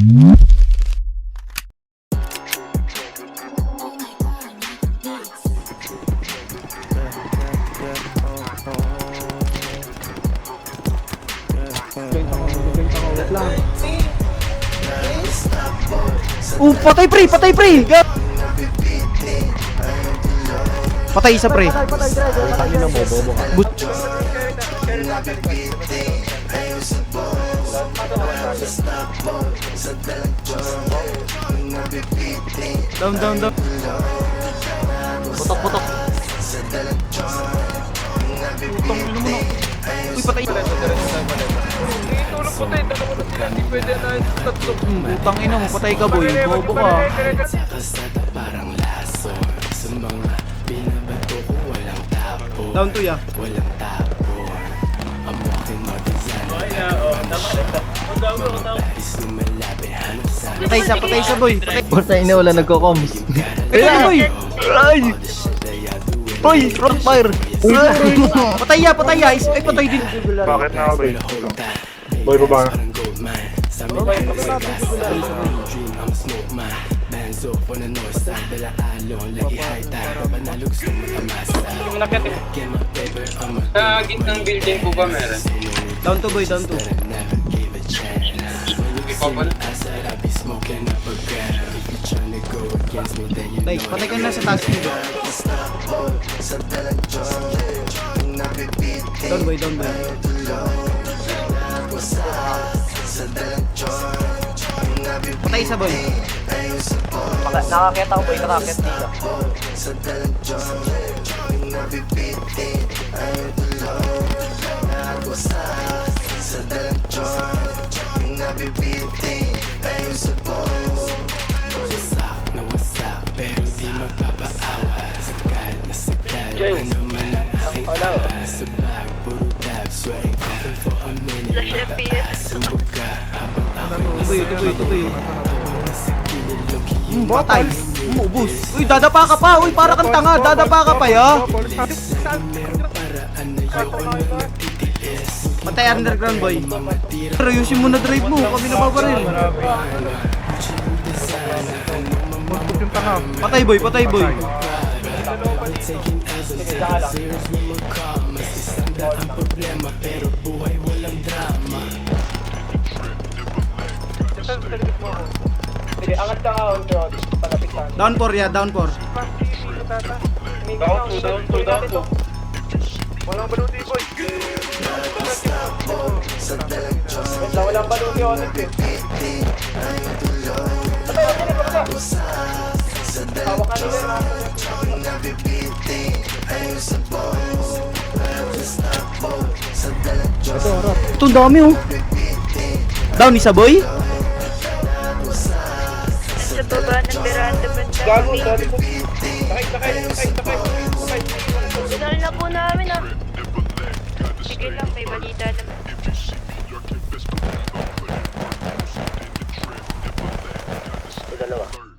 Patay pre! Patay pre! Patay isa pre. Tangin na mo, bobo ka. Down, down, down. Putok, putok. Putong ino mo na. Uy, patay. Tulog po tayo, dalawa na sila. Hindi pwede na tatlo. Putang ino mo, patay ka boy. Bobo ka. Parang laso sa mga binabato ko, walang tapo. Down to ya. Walang tapo. Amutin mo diyan. Mga baris lumalabi, hanap sa Patay isa, patay isa boy. Patay. Puta ina, wala nagko-coms. Patay boy. Ay! Boy, front fire. Patay ya, patay ya. Ay, patay din. Bakit na ako, boy? Boy, baba na. Yung nakit eh. Sa gitnang building po ba meron? Down to boy, down to. Patay, patay ka na sa taas nito. Down boy, down boy. Patay isa boy. Nakakita ko boy, nakakit dito. Tuboy. Patay. Ubus. Uy, dadapa ka pa. Uy, para kang tanga. Dadapa ka pa ya. Patay underground boy. Pero ayusin mo na drive mo. Kami nababaril. Patay boy, patay boy. Angat ka on road. Palapit ka. Down 4 ya, down 4. Down to. Walang baluti, boy. Walang baluti, honest eh. Hawakan nila Ito ang dami oh. Down isa boy. Sa baba ng beranda ba? gago, sorry po. Sakay. Sinal na po namin ah. Sige lang, may balita naman.